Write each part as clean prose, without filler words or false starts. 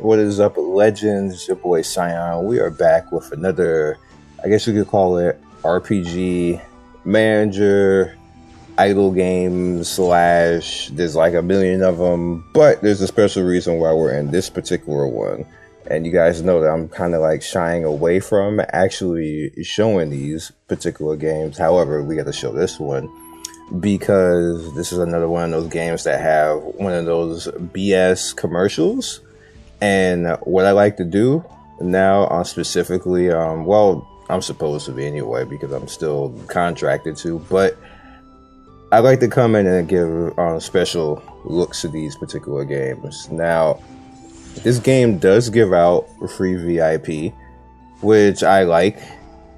What is up, legends? It's your boy Scion. We are back with another, I guess you could call it RPG manager idle game slash. There's like a million of them, but there's a special reason why we're in this particular one. And you guys know that I'm kind of like shying away from actually showing these particular games. However, we got to show this one because this is another one of those games that have one of those BS commercials. And what I like to do now, specifically, well, I'm supposed to be anyway because I'm still contracted to, but I like to come in and give special looks to these particular games. Now, this game does give out free VIP, which I like.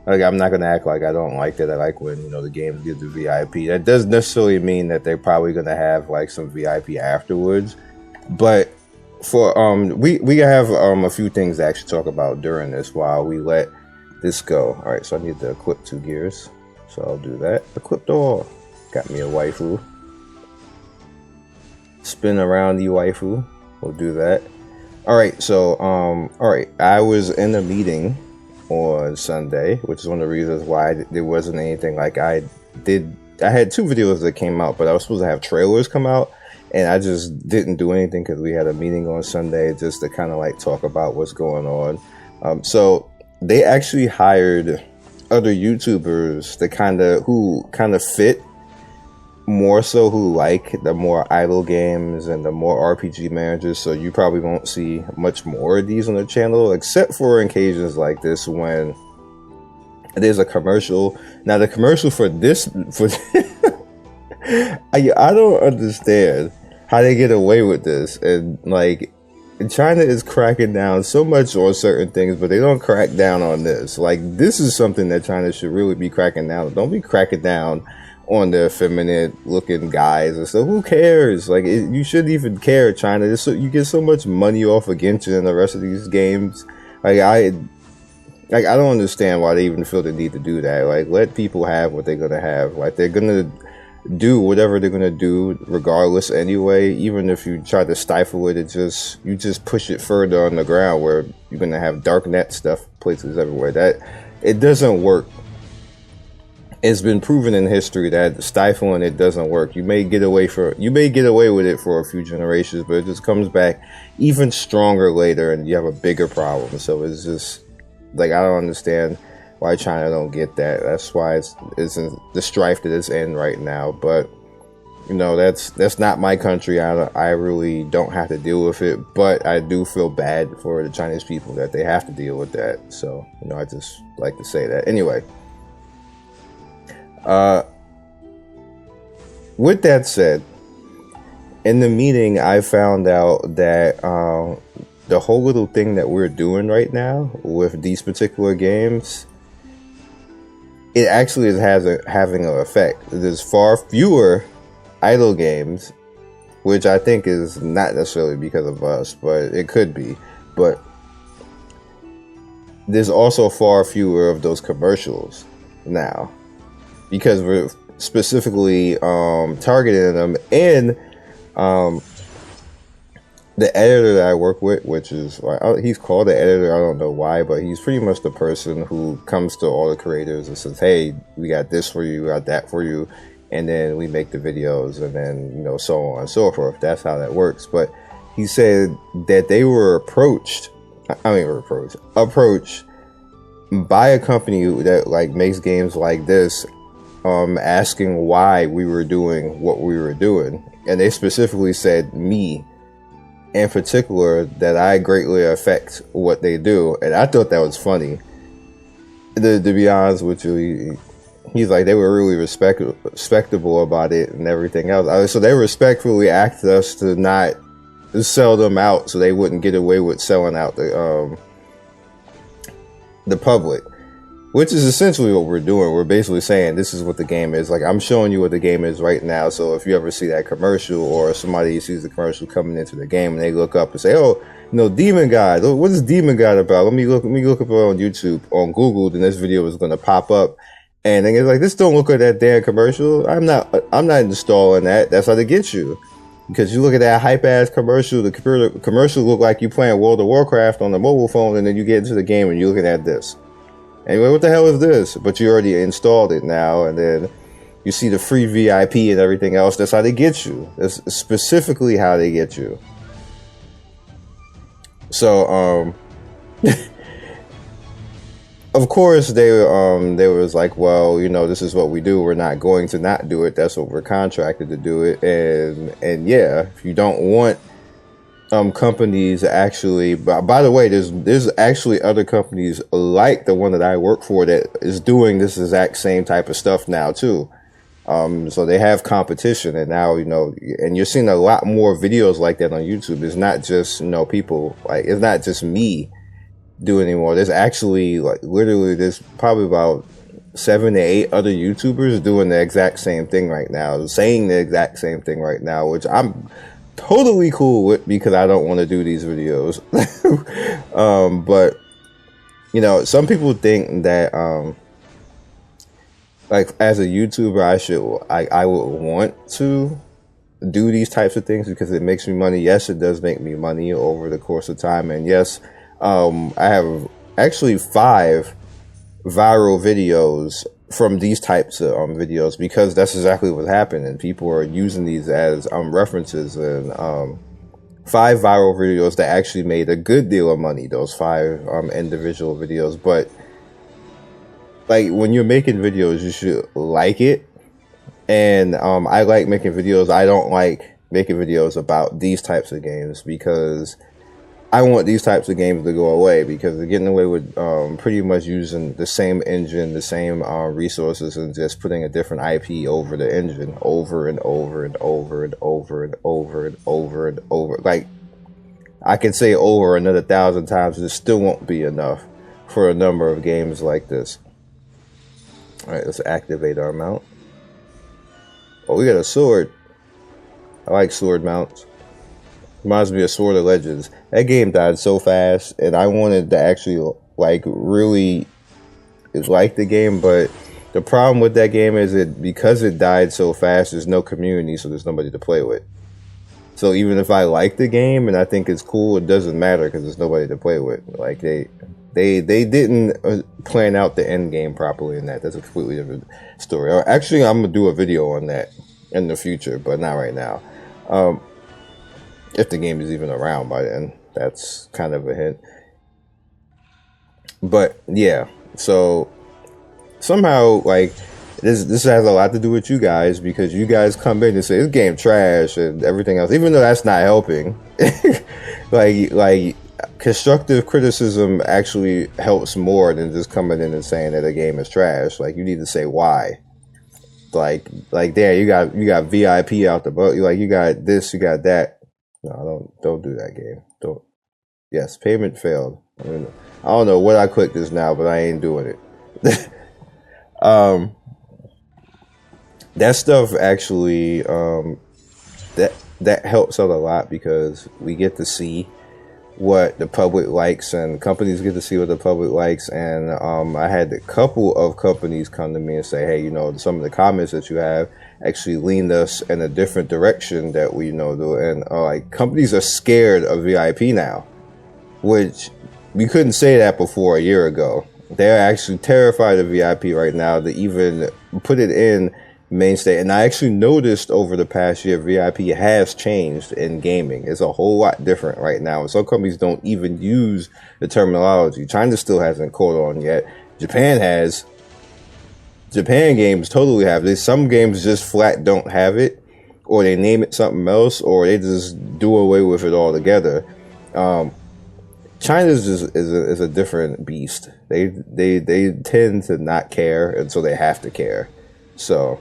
Like, I'm not gonna act like I don't like that. I like when, the games give the VIP. That doesn't necessarily mean that they're probably gonna have like some VIP afterwards. But for we have a few things to actually talk about during this while we let this go. All right, so I need to equip 2 gears, so I'll do that. Equipped all. Got me a waifu. Spin around the waifu. We'll do that. All right, so all right, I was in a meeting on Sunday, which is one of the reasons why there wasn't anything like I had 2 videos that came out, but I was supposed to have trailers come out, and I just didn't do anything because we had a meeting on Sunday just to kind of like talk about what's going on. So they actually hired other YouTubers that who kind of fit more so, who like the more idle games and the more RPG managers. So you probably won't see much more of these on the channel, except for occasions like this when there's a commercial. Now the commercial for this, I don't understand how they get away with this. And like, China is cracking down so much on certain things, but they don't crack down on this. Like, this is something that China should really be cracking down on. Don't be cracking down on the effeminate looking guys and stuff. Who cares? Like, you shouldn't even care, China. You get so much money off of Genshin and the rest of these games. I don't understand why they even feel the need to do that. Like, let people have what they're gonna have. Like, they're gonna do whatever they're gonna do regardless anyway. Even if you try to stifle it, you just push it further on the ground where you're gonna have dark net stuff places everywhere. That it doesn't work. It's been proven in history that stifling it doesn't work. You may get away with it for a few generations, but it just comes back even stronger later, and you have a bigger problem. So it's just like, I don't understand why China don't get that. That's why it's in the strife that it's in right now. But that's not my country. I really don't have to deal with it, but I do feel bad for the Chinese people that they have to deal with that. So I just like to say that anyway. With that said, in the meeting, I found out that the whole little thing that we're doing right now with these particular games, it actually is having an effect. There's far fewer idle games, which I think is not necessarily because of us, but it could be. But there's also far fewer of those commercials now, because we're specifically targeting them. And the editor that I work with, which is, he's called the editor, I don't know why, but he's pretty much the person who comes to all the creators and says, hey, we got this for you, we got that for you, and then we make the videos, and then so on and so forth. That's how that works. But he said that they were approached by a company that like makes games like this, asking why we were doing what we were doing. And they specifically said me in particular, that I greatly affect what they do. And I thought that was funny. To be honest with you, he's like, they were really respectable about it and everything else. So they respectfully asked us to not sell them out so they wouldn't get away with selling out the public. Which is essentially what we're doing. We're basically saying this is what the game is. Like, I'm showing you what the game is right now. So if you ever see that commercial, or somebody sees the commercial coming into the game and they look up and say, oh, Demon God, what is Demon God about? Let me look up on YouTube, on Google, then this video is going to pop up. And then it's like, this don't look like that damn commercial. I'm not installing that. That's how they get you. Because you look at that hype ass commercial, the commercial look like you playing World of Warcraft on the mobile phone, and then you get into the game and you're looking at this. Anyway, what the hell is this? But you already installed it now, and then you see the free VIP and everything else. That's how they get you. That's specifically how they get you. So, of course, they was like, well, you know, this is what we do. We're not going to not do it. That's what we're contracted to do it. And yeah, if you don't want companies actually, by the way, there's actually other companies like the one that I work for that is doing this exact same type of stuff now too. So they have competition, and now, you know, and you're seeing a lot more videos like that on YouTube. It's not just, you know, people, like, it's not just me doing anymore. There's actually, like, literally, there's probably about 7 to 8 other YouTubers doing the exact same thing right now, saying the exact same thing right now, which I'm totally cool with because I don't want to do these videos. But, you know, some people think that, like, as a YouTuber, I would want to do these types of things because it makes me money. Yes, it does make me money over the course of time. And yes, I have actually 5 viral videos from these types of videos because that's exactly what happened. And people are using these as references, and 5 viral videos that actually made a good deal of money, those 5 individual videos. But like, when you're making videos, you should like it. And I like making videos. I don't like making videos about these types of games because I want these types of games to go away, because they're getting away with pretty much using the same engine, the same resources, and just putting a different IP over the engine over and over and over and over and over and over and over. Like, I can say over another 1,000 times, and it still won't be enough for a number of games like this. All right, let's activate our mount. Oh, we got a sword. I like sword mounts. Reminds me of Sword of Legends. That game died so fast, and I wanted to actually, like, really like the game, but the problem with that game is because it died so fast, there's no community, so there's nobody to play with. So even if I like the game and I think it's cool, it doesn't matter because there's nobody to play with. Like, they didn't plan out the end game properly in that. That's a completely different story. Actually, I'm gonna do a video on that in the future, but not right now. If the game is even around by then, that's kind of a hint. But yeah, so somehow, like, this has a lot to do with you guys, because you guys come in and say this game trash and everything else, even though that's not helping. like constructive criticism actually helps more than just coming in and saying that a game is trash. Like, you need to say why. Like there, you got VIP out the boat. You got this, you got that. No, don't do that game. Don't. Yes, payment failed. I don't know what I clicked this now, but I ain't doing it. That stuff actually, that helps out a lot, because we get to see what the public likes, and companies get to see what the public likes. And I had a couple of companies come to me and say, hey, you know, some of the comments that you have actually leaned us in a different direction that we, you know, do. And like, companies are scared of VIP now, which we couldn't say that before a year ago. They're actually terrified of VIP right now to even put it in mainstay. And I actually noticed over the past year, VIP has changed in gaming. It's a whole lot different right now. Some companies don't even use the terminology. China still hasn't caught on yet. Japan has. Japan games totally have this. Some games just flat don't have it, or they name it something else, or they just do away with it altogether. China is a different beast. They tend to not care, and so they have to care. So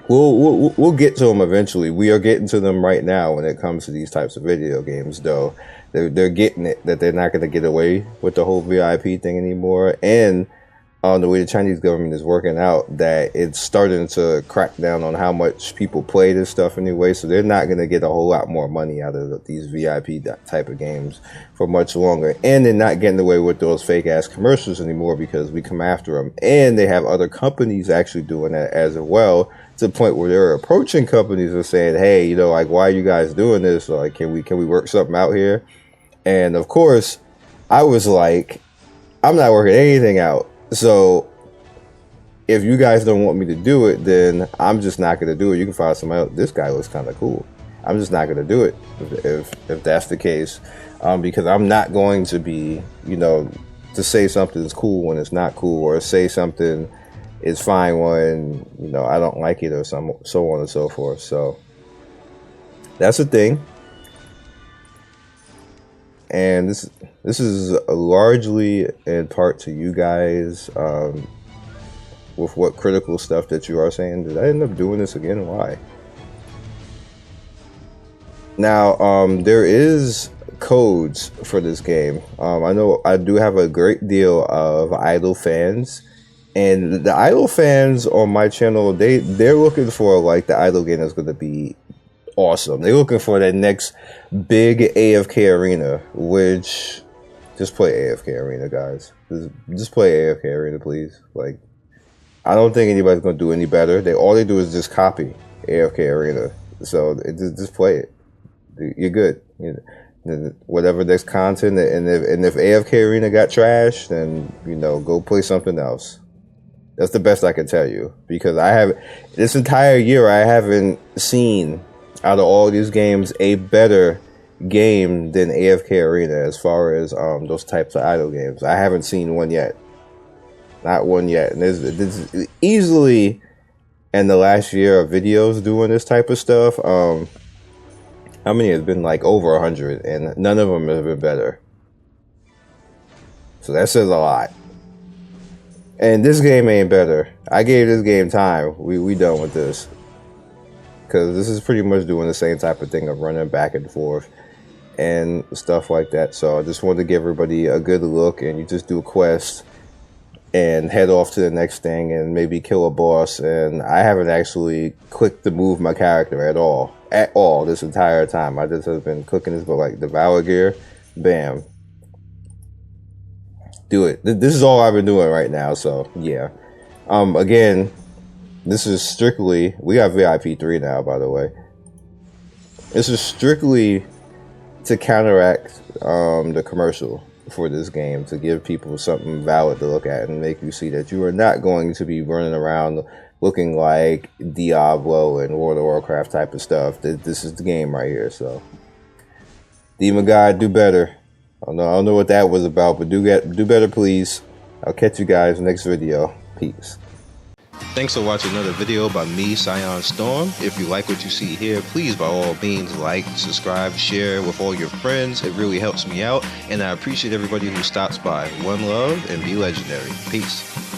we'll get to them eventually. We are getting to them right now when it comes to these types of video games, though. They're getting it, that they're not going to get away with the whole VIP thing anymore. And on the way the Chinese government is working out, that it's starting to crack down on how much people play this stuff anyway. So they're not going to get a whole lot more money out of these VIP type of games for much longer. And they're not getting away with those fake ass commercials anymore because we come after them. And they have other companies actually doing that as well, to the point where they're approaching companies and saying, hey, you know, like, why are you guys doing this? Like, can we work something out here? And of course, I was like, I'm not working anything out. So if you guys don't want me to do it, then I'm just not going to do it. You can find somebody else. This guy looks kind of cool. I'm just not going to do it if that's the case, because I'm not going to be, you know, to say something is cool when it's not cool, or say something is fine when, you know, I don't like it, or so on and so forth. So that's the thing. And this is largely in part to you guys, with what critical stuff that you are saying. Did I end up doing this again? Why? Now, there is codes for this game. I know I do have a great deal of idle fans, and the idle fans on my channel, they're looking for like the idle game that's going to be awesome. They're looking for that next big AFK arena, which just play AFK arena, guys. Just play AFK arena, please. Like, I don't think anybody's gonna do any better. All they do is just copy AFK arena. So just play it. You're good. Whatever next content, and if AFK arena got trash, then, you know, go play something else. That's the best I can tell you, because I have this entire year I haven't seen out of all these games a better game than AFK Arena as far as those types of idle games. I haven't seen one yet. Not one yet. And this easily in the last year of videos doing this type of stuff, how many has been? Like over 100, and none of them have been better. So that says a lot. And this game ain't better. I gave this game time. We done with this. Because this is pretty much doing the same type of thing of running back and forth and stuff like that. So I just wanted to give everybody a good look, and you just do a quest and head off to the next thing and maybe kill a boss. And I haven't actually clicked to move my character at all this entire time. I just have been clicking this, but like the Valor gear, bam, do it. This is all I've been doing right now. So yeah, again, this is strictly, we got VIP 3 now, by the way. This is strictly to counteract the commercial for this game, to give people something valid to look at and make you see that you are not going to be running around looking like Diablo and World of Warcraft type of stuff. This is the game right here. So Demon God, do better. I don't know what that was about, but do better, please. I'll catch you guys next video. Peace. Thanks for watching another video by me, Scion Storm. If you like what you see here, please by all means like, subscribe, share with all your friends. It really helps me out, and I appreciate everybody who stops by. One love, and be legendary. Peace.